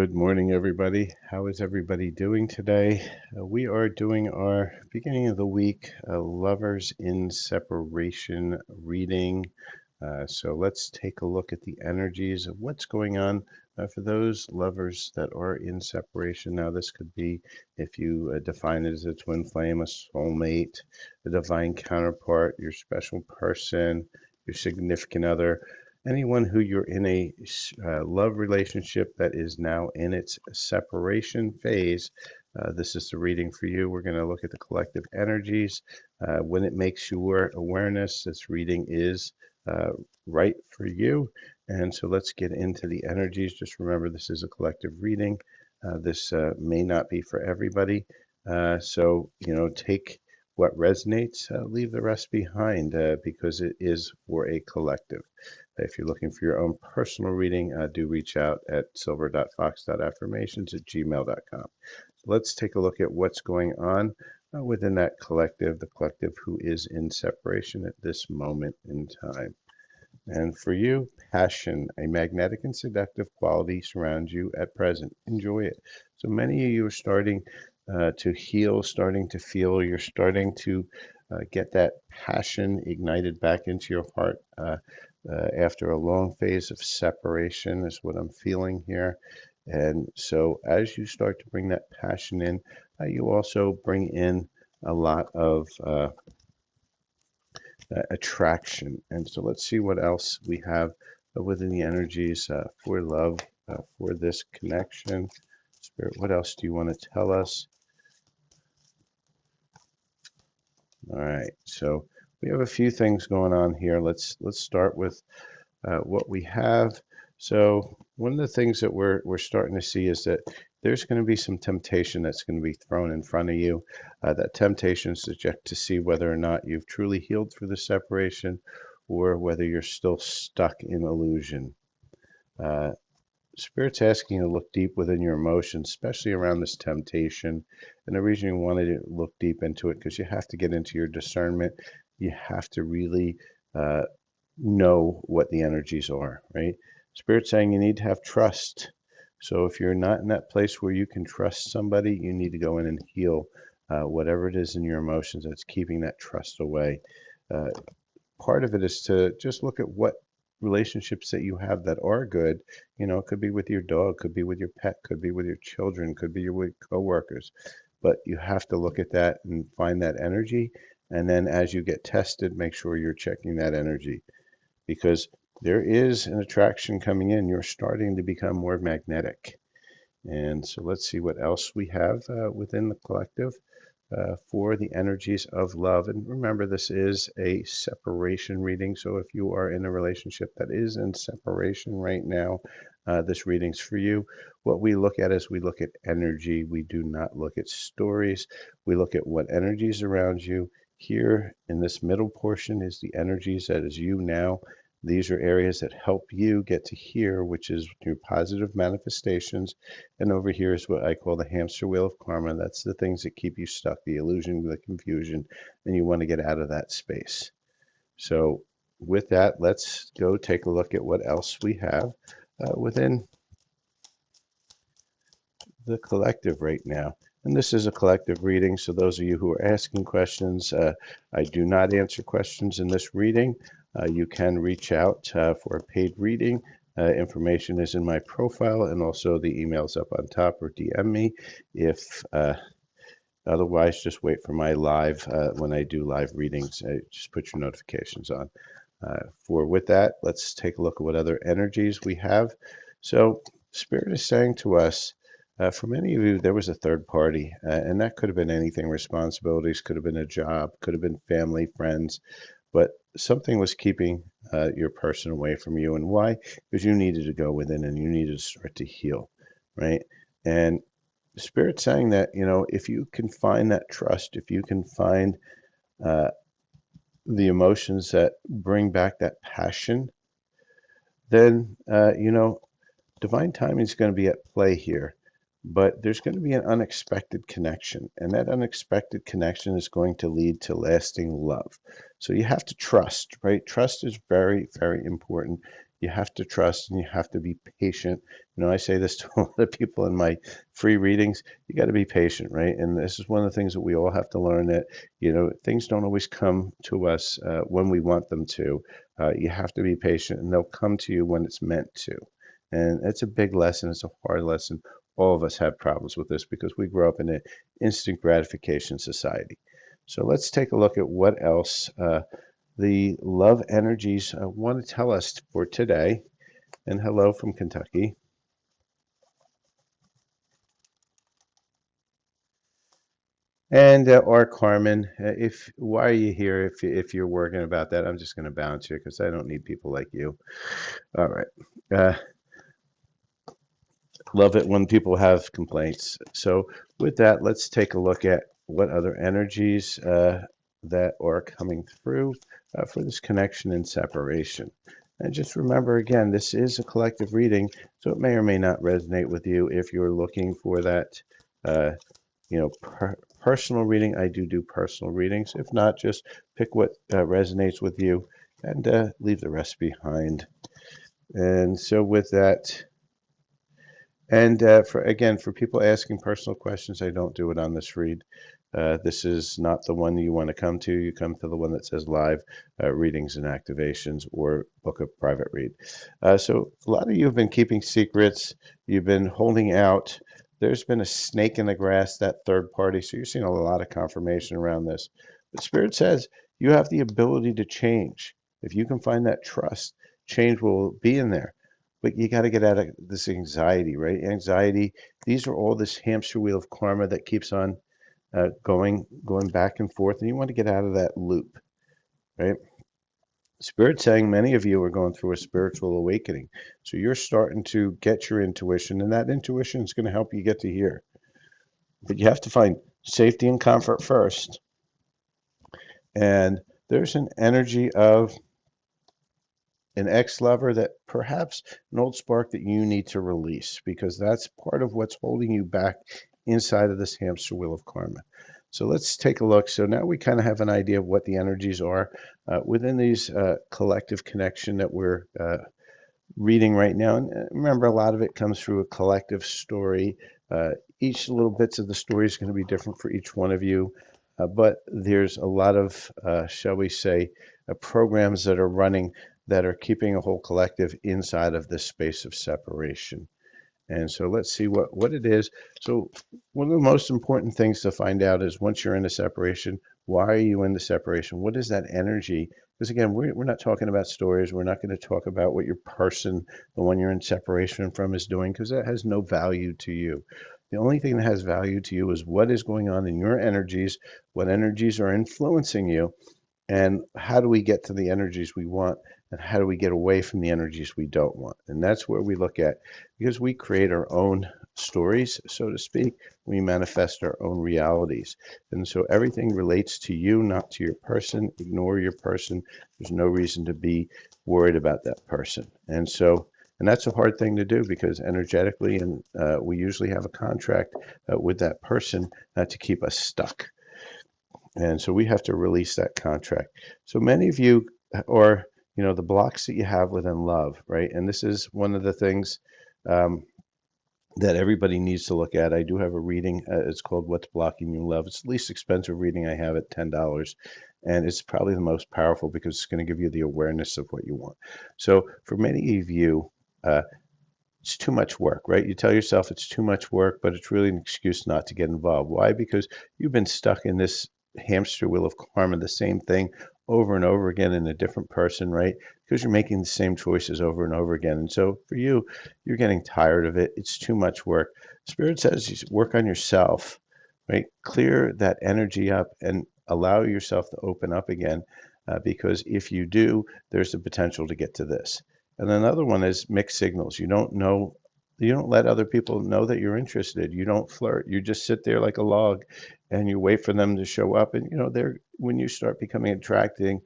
Good morning, everybody. How is everybody doing today? We are doing our beginning of the week lovers in separation reading. So let's take a look at the energies of what's going on for those lovers that are in separation. Now, this could be if you define it as a twin flame, a soulmate, a divine counterpart, your special person, your significant other, anyone who you're in a love relationship that is now in its separation phase. This is the reading for you. We're going to look at the collective energies. When it makes your awareness, this reading is uh, right for you. And so let's get into the energies. Just remember, this is a collective reading. This may not be for everybody. Take what resonates, leave the rest behind because it is for a collective. If you're looking for your own personal reading, do reach out at silver.fox.affirmations@gmail.com. So let's take a look at what's going on within that collective, the collective who is in separation at this moment in time. And for you, passion, a magnetic and seductive quality surrounds you at present. Enjoy it. So many of you are starting to heal, starting to feel, you're starting to get that passion ignited back into your heart after a long phase of separation, is what I'm feeling here. And so as you start to bring that passion in, you also bring in a lot of attraction. And so let's see what else we have within the energies for love, for this connection. Spirit, what else do you want to tell us? All right, so we have a few things going on here. Let's start with what we have. So one of the things that we're starting to see is that there's going to be some temptation that's going to be thrown in front of you. That temptation is to check to see whether or not you've truly healed through the separation or whether you're still stuck in illusion. Uh, Spirit's asking you to look deep within your emotions, especially around this temptation. And the reason you wanted to look deep into it, because you have to get into your discernment. You have to really know what the energies are, right? Spirit's saying you need to have trust. So if you're not in that place where you can trust somebody, you need to go in and heal whatever it is in your emotions that's keeping that trust away. Uh, Part of it is to just look at what relationships that you have that are good. You know, it could be with your dog, could be with your pet, could be with your children, could be with coworkers. But you have to look at that and find that energy. And then as you get tested, make sure you're checking that energy because there is an attraction coming in. You're starting to become more magnetic. And so let's see what else we have within the collective for the energies of love. And remember, this is a separation reading. So if you are in a relationship that is in separation right now, this reading's for you. What we look at is we look at energy. We do not look at stories. We look at what energies around you. Here in this middle portion is the energies that is you now. These are areas that help you get to here, which is your positive manifestations. And over here is what I call the hamster wheel of karma. That's the things that keep you stuck, the illusion, the confusion, and you want to get out of that space. So with that, let's go take a look at what else we have within the collective right now. And this is a collective reading, so those of you who are asking questions, I do not answer questions in this reading. You can reach out for a paid reading. Information is in my profile, and also the email's up on top, or DM me. If otherwise, just wait for my live when I do live readings. Just put your notifications on. With that, let's take a look at what other energies we have. So Spirit is saying to us, for many of you, there was a third party, and that could have been anything. Responsibilities, could have been a job, could have been family, friends, but something was keeping your person away from you. And why? Because you needed to go within and you needed to start to heal, right? And Spirit saying that, you know, if you can find that trust, if you can find uh, the emotions that bring back that passion, then, divine timing is going to be at play here. But there's going to be an unexpected connection, and that unexpected connection is going to lead to lasting love. So you have to trust, right? Trust is very, very important. You have to trust and you have to be patient. I say this to a lot of people in my free readings. You got to be patient, right? And this is one of the things that we all have to learn, that, things don't always come to us when we want them to. You have to be patient, and they'll come to you when it's meant to. And it's a big lesson. It's a hard lesson. All of us have problems with this because we grew up in an instant gratification society. So let's take a look at what else the love energies want to tell us for today. And hello from Kentucky. And or Carmen, if why are you here? If you're working about that, I'm just going to bounce you because I don't need people like you. All right. Uh, Love it when people have complaints. So with that, let's take a look at what other energies that are coming through for this connection and separation. And just remember, again, this is a collective reading, so it may or may not resonate with you. If you're looking for that, uh, personal reading, I do personal readings. If not, just pick what resonates with you and leave the rest behind. And so with that, and for people asking personal questions, I don't do it on this read. This is not the one you want to come to. You come to the one that says live readings and activations, or book a private read. So a lot of you have been keeping secrets. You've been holding out. There's been a snake in the grass, that third party. So you're seeing a lot of confirmation around this. But Spirit says you have the ability to change. If you can find that trust, change will be in there. But you got to get out of this anxiety, right? Anxiety, these are all this hamster wheel of karma that keeps on going back and forth, and you want to get out of that loop, right? Spirit saying many of you are going through a spiritual awakening. So you're starting to get your intuition, and that intuition is going to help you get to here. But you have to find safety and comfort first. And there's an energy of an ex-lover, that perhaps an old spark that you need to release, because that's part of what's holding you back inside of this hamster wheel of karma. So let's take a look. So now we kind of have an idea of what the energies are within these collective connection that we're reading right now. And remember, a lot of it comes through a collective story. Each little bits of the story is going to be different for each one of you. But there's a lot of, shall we say, programs that are running that are keeping a whole collective inside of this space of separation. And so let's see what it is. So one of the most important things to find out is, once you're in a separation, why are you in the separation? What is that energy? Because again, we're not talking about stories. We're not going to talk about what your person, the one you're in separation from, is doing, because that has no value to you. The only thing that has value to you is what is going on in your energies, what energies are influencing you, and how do we get to the energies we want, and how do we get away from the energies we don't want? And that's where we look at, because we create our own stories, so to speak. We manifest our own realities. And so everything relates to you, not to your person. Ignore your person. There's no reason to be worried about that person. And that's a hard thing to do, because energetically, and we usually have a contract with that person to keep us stuck. And so we have to release that contract. So many of you are, the blocks that you have within love, right? And this is one of the things um, that everybody needs to look at. I do have a reading. It's called What's Blocking You in Love. It's the least expensive reading I have at $10. And it's probably the most powerful, because it's going to give you the awareness of what you want. So for many of you, it's too much work, right? You tell yourself it's too much work, but it's really an excuse not to get involved. Why? Because you've been stuck in this hamster wheel of karma, the same thing over and over again in a different person, right? Because you're making the same choices over and over again. And so for you, you're getting tired of it. It's too much work. Spirit says you work on yourself, right? Clear that energy up and allow yourself to open up again, because if you do, there's the potential to get to this. And another one is mixed signals. You don't let other people know that you're interested. You don't flirt. You just sit there like a log, and you wait for them to show up. And they're when you start becoming attracting,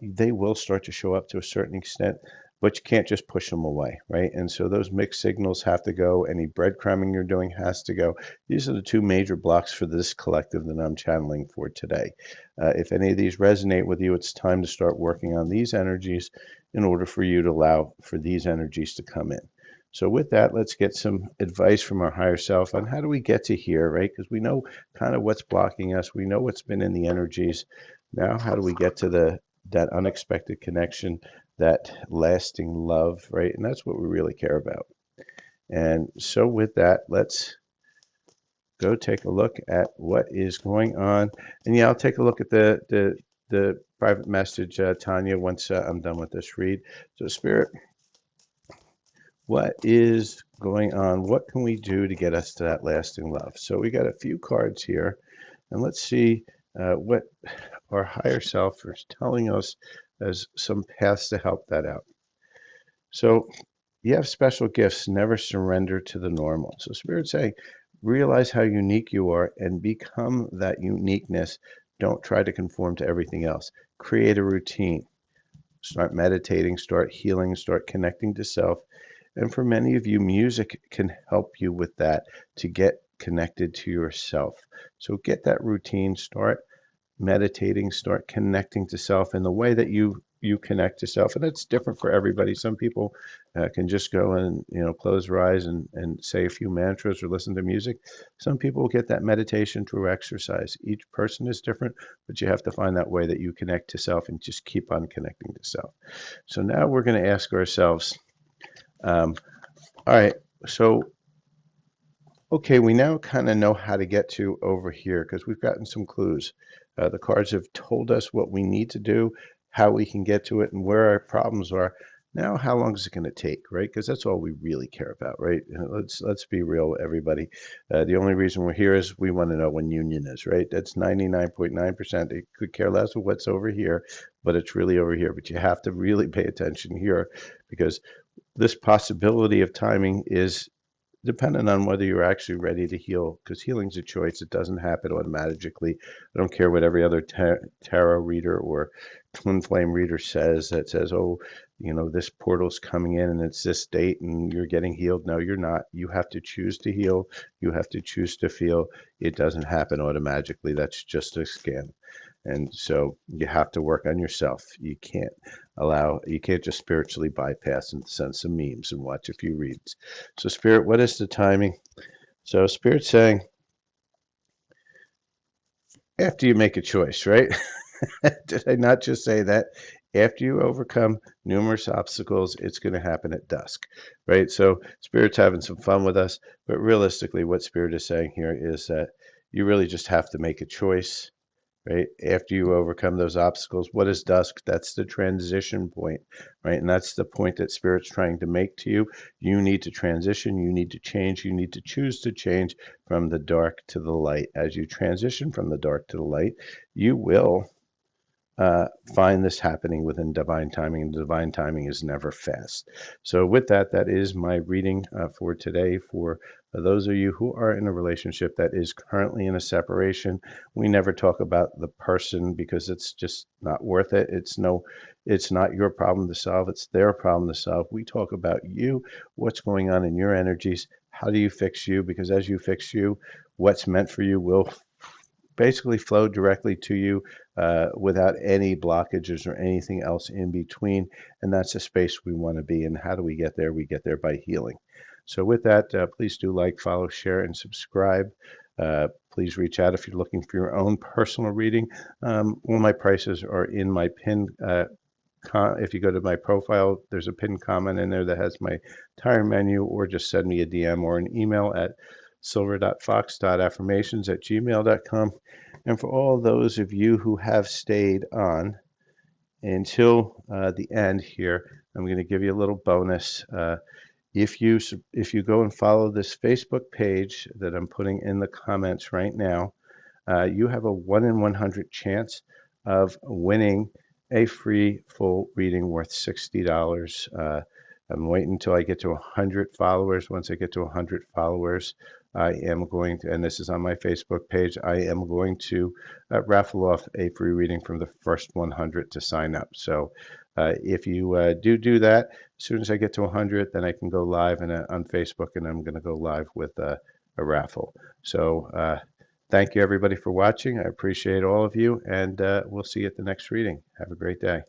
they will start to show up to a certain extent. but you can't just push them away, right? And so those mixed signals have to go. Any breadcrumbing you're doing has to go. These are the two major blocks for this collective that I'm channeling for today. If any of these resonate with you, it's time to start working on these energies in order for you to allow for these energies to come in. So with that, let's get some advice from our higher self on how do we get to here, right? Because we know kind of what's blocking us. We know what's been in the energies. Now, how do we get to that unexpected connection, that lasting love, right? And that's what we really care about. And so with that, let's go take a look at what is going on. And yeah, I'll take a look at the private message, Tanya, once I'm done with this read. So Spirit, what is going on? What can we do to get us to that lasting love? So we got a few cards here, and let's see what our higher self is telling us as some paths to help that out. So you have special gifts, never surrender to the normal. So Spirit's saying, realize how unique you are and become that uniqueness. Don't try to conform to everything else. Create a routine. Start meditating, start healing, start connecting to self. And for many of you, music can help you with that, to get connected to yourself. So get that routine, start meditating, start connecting to self in the way that you connect to self. And it's different for everybody. Some people can just go and close their eyes and say a few mantras or listen to music. Some people get that meditation through exercise. Each person is different, but you have to find that way that you connect to self and just keep on connecting to self. So now we're going to ask ourselves, all right, so okay, we now kind of know how to get to over here because we've gotten some clues. The cards have told us what we need to do, how we can get to it, and where our problems are. Now, how long is it going to take, right? Because that's all we really care about, right? Let's be real, everybody. The only reason we're here is we want to know when union is, right? That's 99.9%. They could care less of what's over here, but it's really over here. But you have to really pay attention here because this possibility of timing is dependent on whether you're actually ready to heal, because healing's a choice. It doesn't happen automatically. I don't care what every other tarot reader or twin flame reader says that says, oh, this portal's coming in and it's this date and you're getting healed. No, you're not. You have to choose to heal. You have to choose to feel. It doesn't happen automatically. That's just a scam. And so you have to work on yourself. You can't just spiritually bypass and send some memes and watch a few reads. So Spirit, what is the timing? So Spirit's saying, after you make a choice, right? Did I not just say that? After you overcome numerous obstacles, it's going to happen at dusk, right? So Spirit's having some fun with us, but realistically, what Spirit is saying here is that you really just have to make a choice, right? After you overcome those obstacles, what is dusk? That's the transition point, right? And that's the point that Spirit's trying to make to you. You need to transition, you need to change, you need to choose to change from the dark to the light. As you transition from the dark to the light, you will find this happening within divine timing, and divine timing is never fast. So with that, that is my reading for today. For those of you who are in a relationship that is currently in a separation, we never talk about the person because it's just not worth it. It's not your problem to solve, it's their problem to solve. We talk about you, what's going on in your energies, how do you fix you, because as you fix you, what's meant for you will basically flow directly to you without any blockages or anything else in between. And that's the space we want to be in. How do we get there? We get there by healing. So with that, please do like, follow, share, and subscribe. Please reach out if you're looking for your own personal reading. All my prices are in my pin. If you go to my profile, there's a pinned comment in there that has my entire menu, or just send me a DM or an email at silver.fox.affirmations@gmail.com. And for all those of you who have stayed on until the end here, I'm going to give you a little bonus. If you go and follow this Facebook page that I'm putting in the comments right now, you have a 1 in 100 chance of winning a free full reading worth $60. I'm waiting until I get to 100 followers. Once I get to 100 followers, I am going to, and this is on my Facebook page, I am going to raffle off a free reading from the first 100 to sign up. So If you do that, as soon as I get to 100, then I can go live on Facebook, and I'm going to go live with a raffle. So thank you everybody for watching. I appreciate all of you, and we'll see you at the next reading. Have a great day.